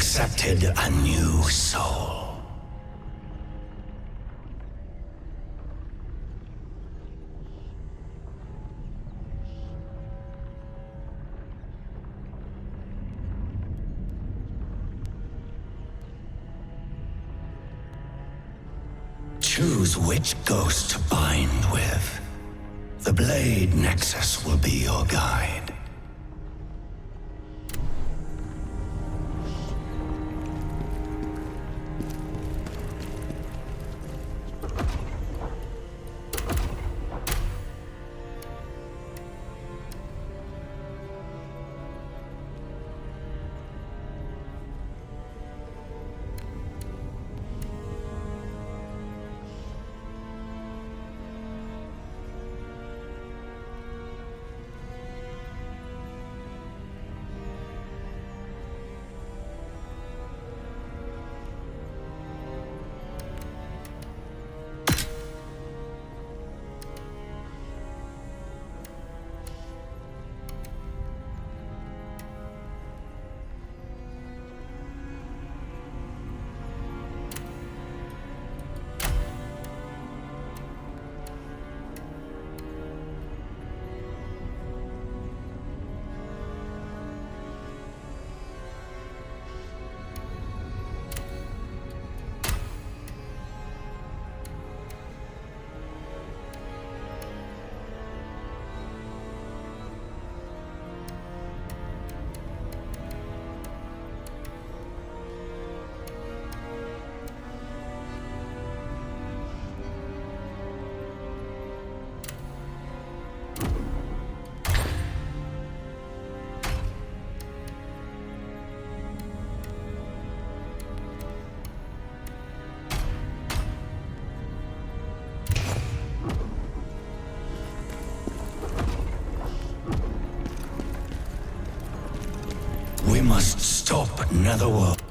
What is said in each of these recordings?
accepted a new soul. Choose which ghost to bind with. The Blade Nexus will be your guide. We must stop Netherworld.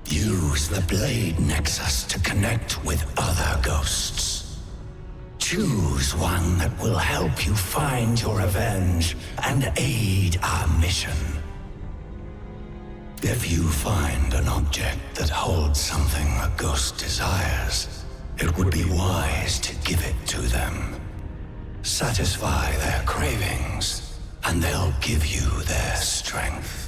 Use the Blade Nexus to connect with other ghosts. Choose one that will help you find your revenge and aid our mission. If you find an object that holds something a ghost desires, it would be wise to give it to them. Satisfy their cravings, and they'll give you their strength.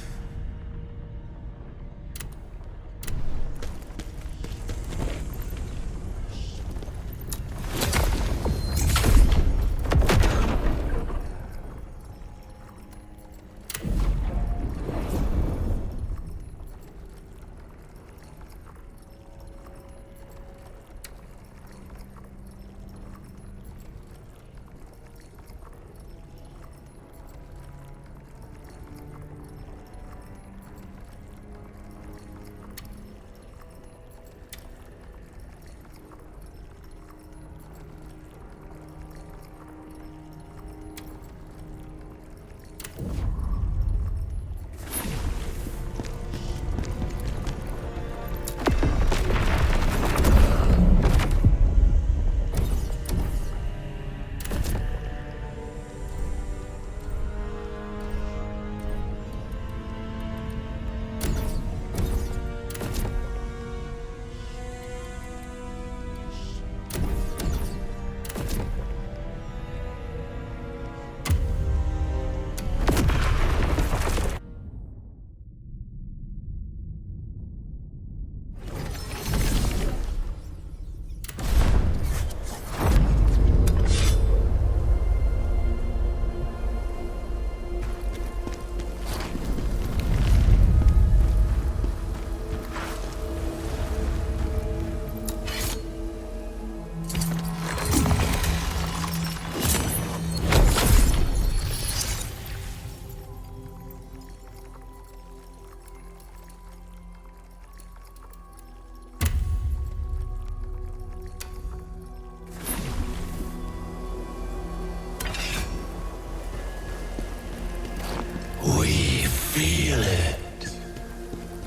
Feel it.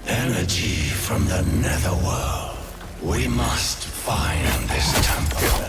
Energy from the Netherworld. We must find this temple.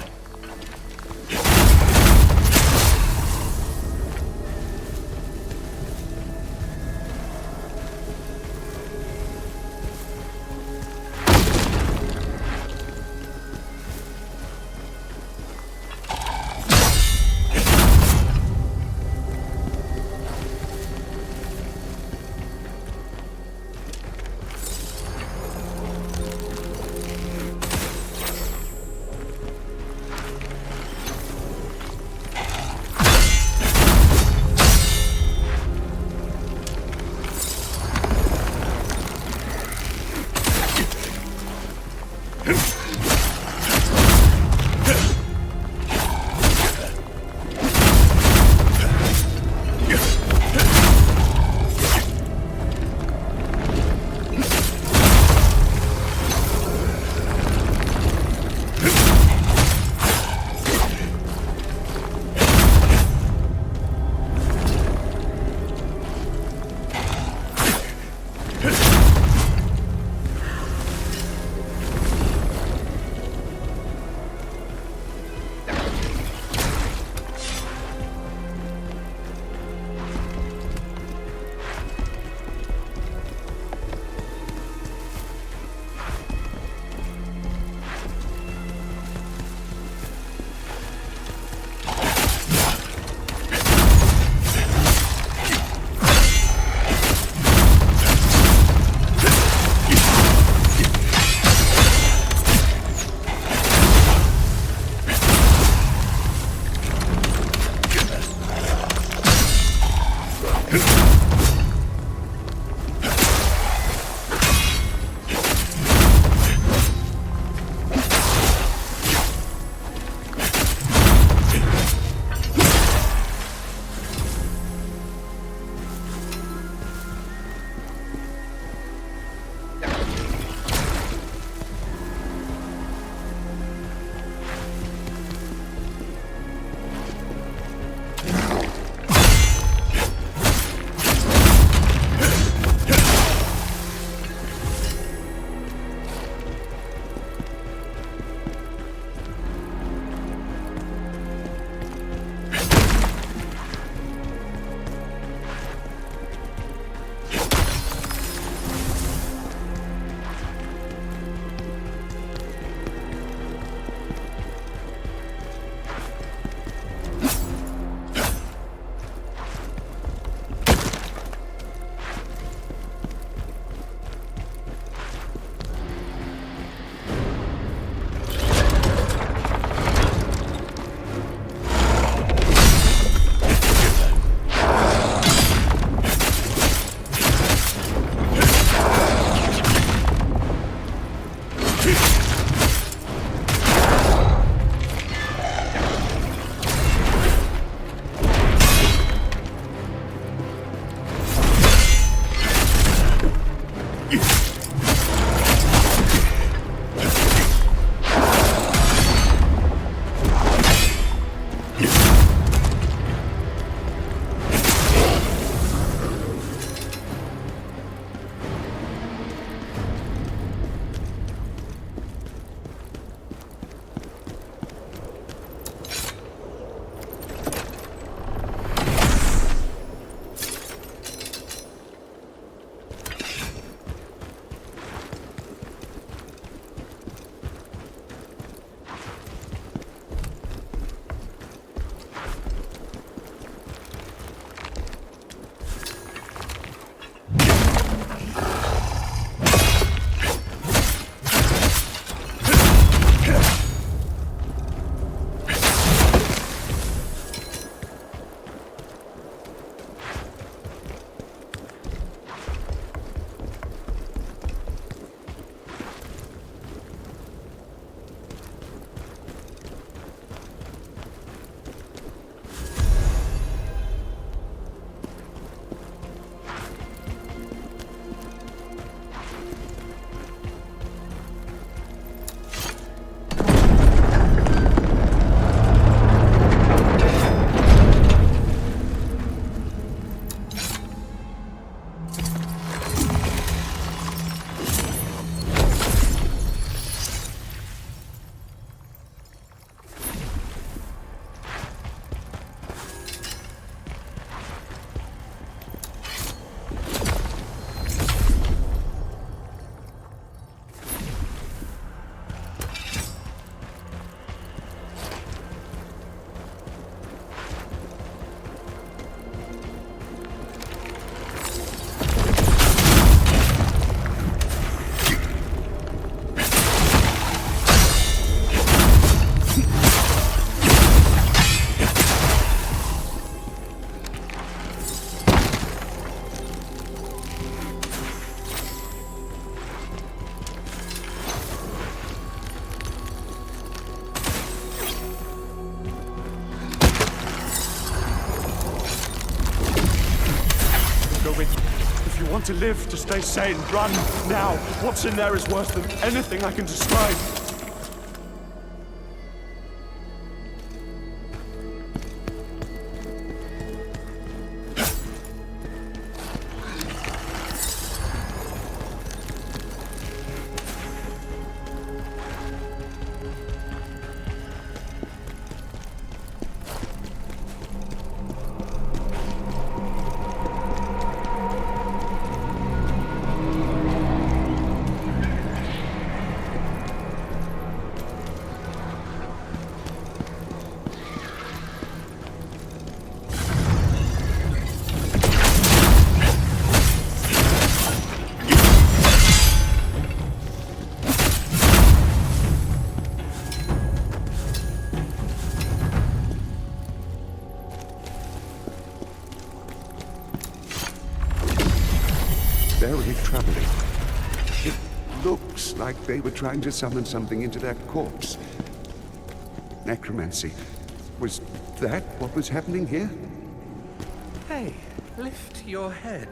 want to live, to stay sane, run, now. What's in there is worse than anything I can describe. very troubling. It looks like they were trying to summon something into that corpse. Necromancy. Was that what was happening here? Hey, lift your head.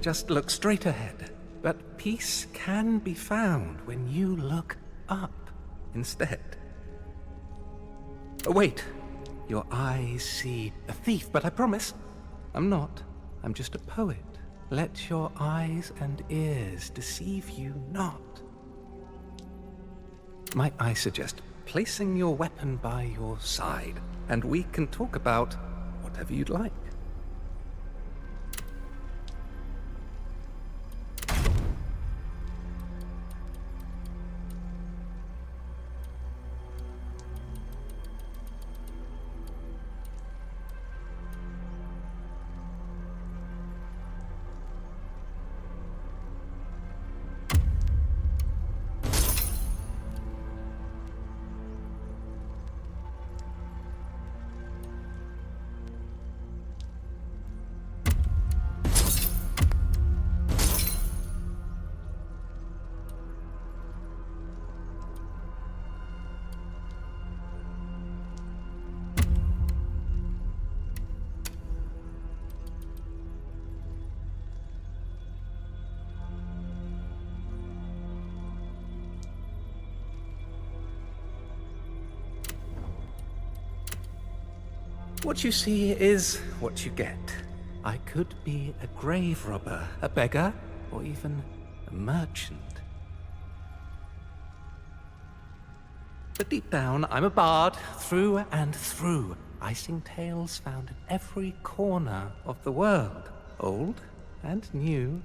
Just look straight ahead. But peace can be found when you look up instead. Oh, wait. Your eyes see a thief, but I promise I'm not. I'm just a poet. Let your eyes and ears deceive you not. Might I suggest placing your weapon by your side, and we can talk about whatever you'd like. What you see is what you get. I could be a grave robber, a beggar, or even a merchant. But deep down, I'm a bard through and through. I sing tales found in every corner of the world, old and new.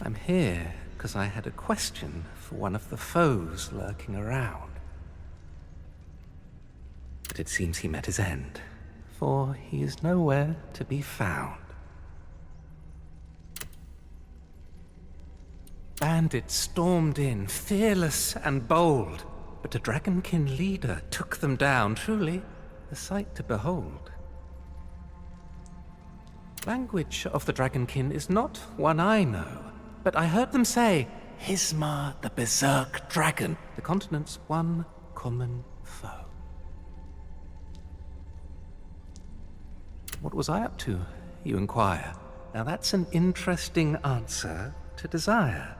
I'm here because I had a question for one of the foes lurking around. But it seems he met his end, for he is nowhere to be found. Bandits stormed in, fearless and bold, but a dragonkin leader took them down, truly a sight to behold. Language of the dragonkin is not one I know, but I heard them say, Hismar the Berserker Dragon, the continent's one common foe. What was I up to, you inquire? Now that's an interesting answer to desire.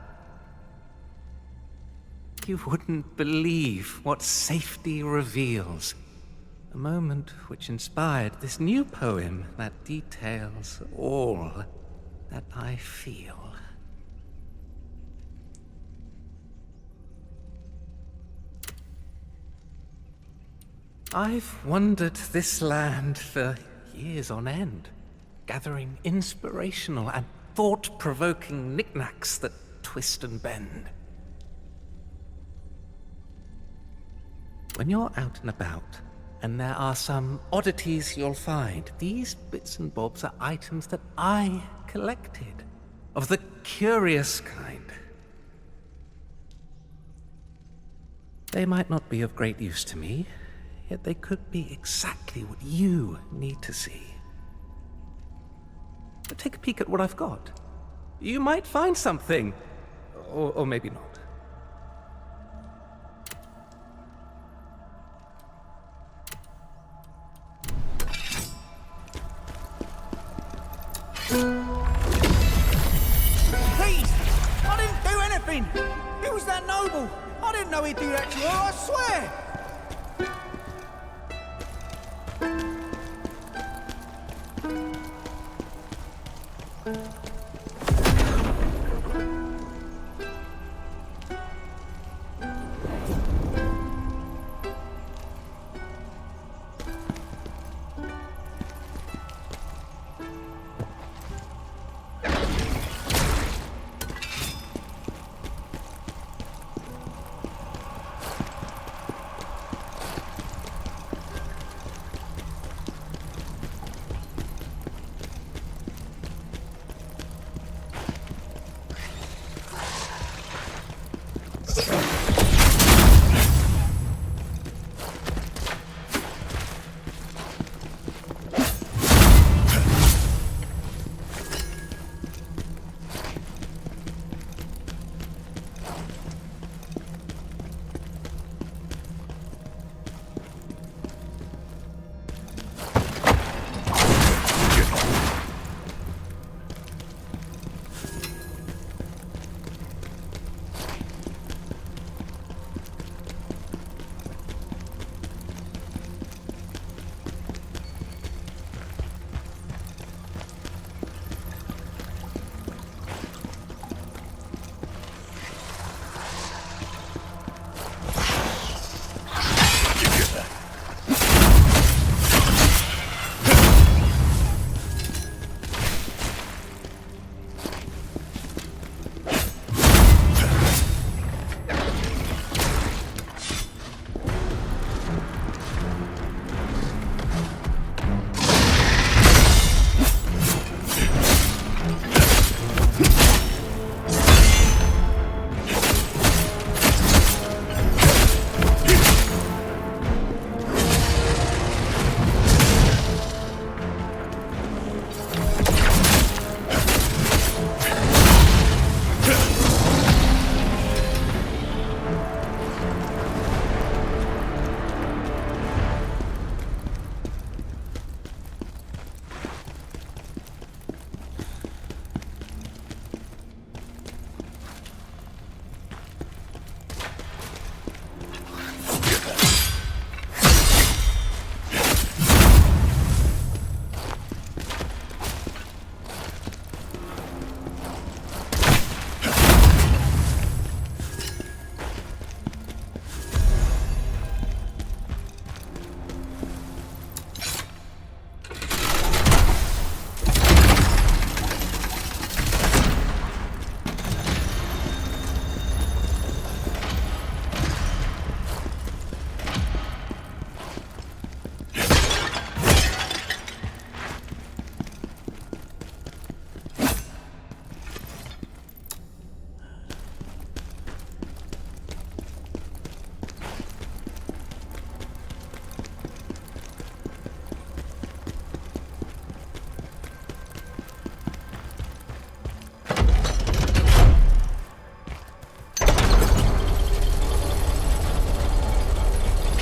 You wouldn't believe what safety reveals. A moment which inspired this new poem that details all that I feel. I've wandered this land for years on end, gathering inspirational and thought-provoking knickknacks that twist and bend. When you're out and about, and there are some oddities you'll find, these bits and bobs are items that I collected, of the curious kind. They might not be of great use to me, yet they could be exactly what you need to see. But take a peek at what I've got. You might find something, or maybe not. Please! I didn't do anything! It was that noble! I didn't know he'd do that to her, I swear!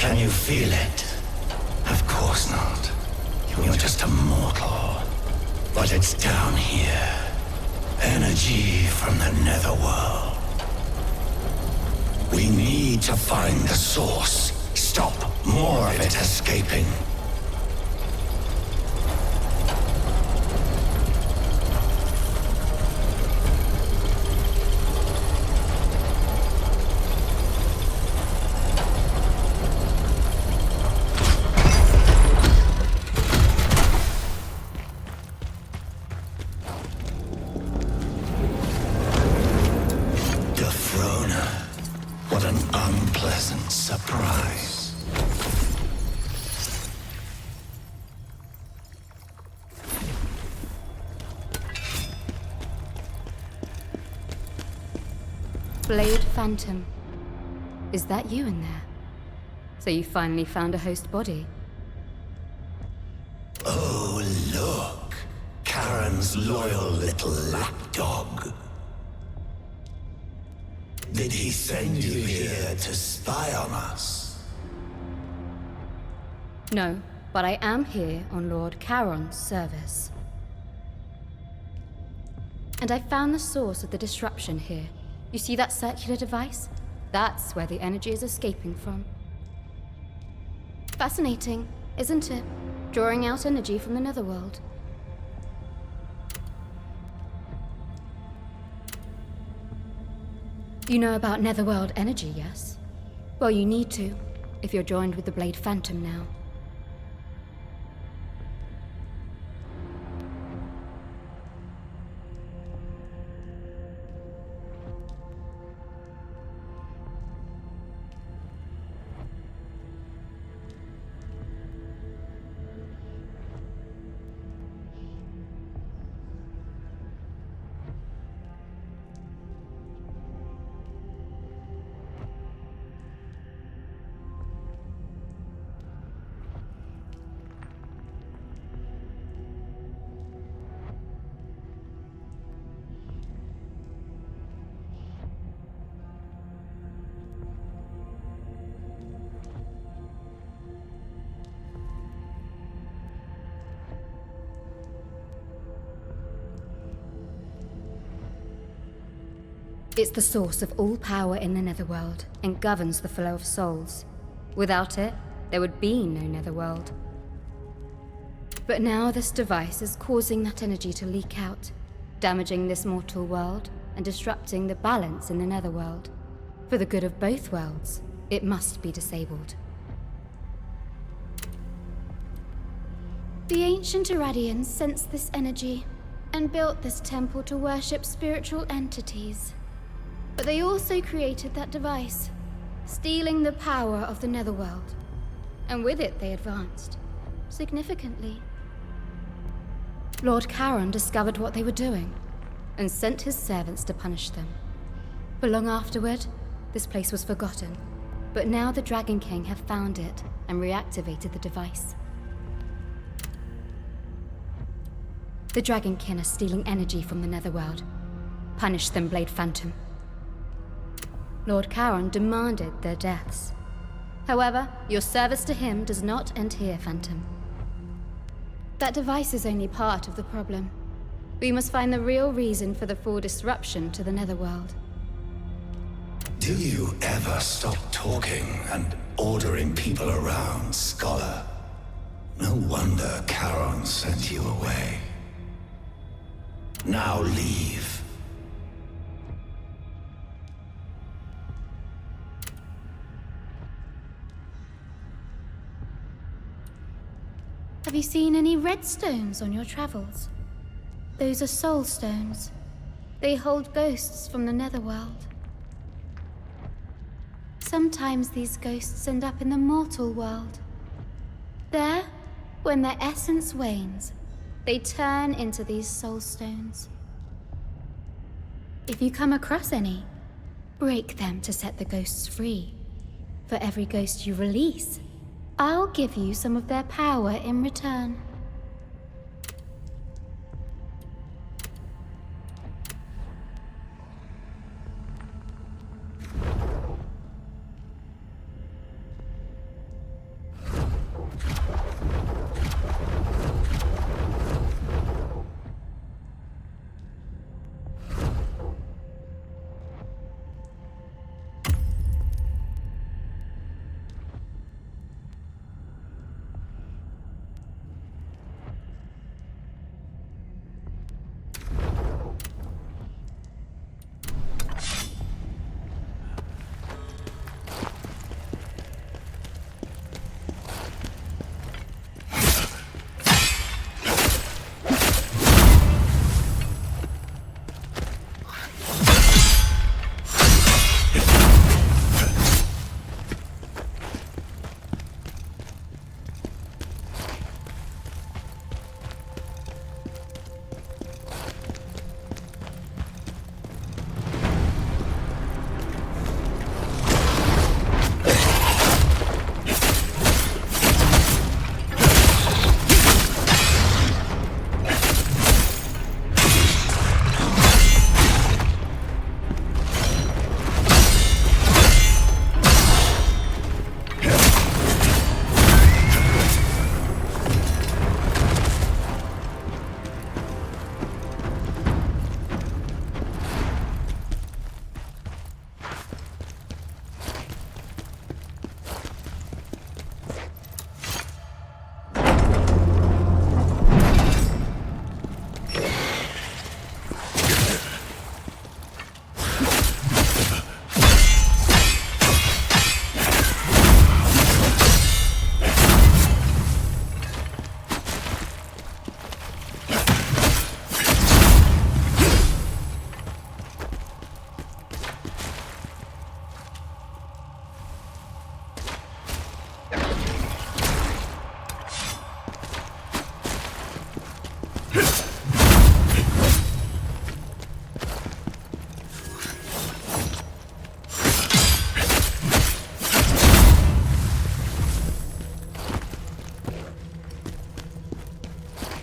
Can you feel it? Of course not. You're just a mortal. But it's down here. Energy from the netherworld. We need to find the source. Stop More of it escaping. What an unpleasant surprise. Blade Phantom. Is that you in there? So you finally found a host body? Oh, look. Karen's loyal little lapdog. Did he send you here to spy on us? No, but I am here on Lord Charon's service. And I found the source of the disruption here. You see that circular device? That's where the energy is escaping from. Fascinating, isn't it? Drawing out energy from the netherworld. You know about netherworld energy, yes? Well, you need to, if you're joined with the Blade Phantom now. It's the source of all power in the netherworld and governs the flow of souls. Without it, there would be no netherworld. But now this device is causing that energy to leak out, damaging this mortal world and disrupting the balance in the netherworld. For the good of both worlds, it must be disabled. The ancient Irradians sensed this energy and built this temple to worship spiritual entities. But they also created that device, stealing the power of the netherworld. And with it they advanced, significantly. Lord Charon discovered what they were doing, and sent his servants to punish them. But long afterward, this place was forgotten. But now the Dragon King have found it and reactivated the device. The Dragon King are stealing energy from the netherworld. Punish them, Blade Phantom. Lord Charon demanded their deaths. However, your service to him does not end here, Phantom. That device is only part of the problem. We must find the real reason for the full disruption to the netherworld. Do you ever stop talking and ordering people around, Scholar? No wonder Charon sent you away. Now leave. Have you seen any red stones on your travels? Those are soul stones. They hold ghosts from the netherworld. Sometimes these ghosts end up in the mortal world. There, when their essence wanes, they turn into these soul stones. If you come across any, break them to set the ghosts free. For every ghost you release, I'll give you some of their power in return.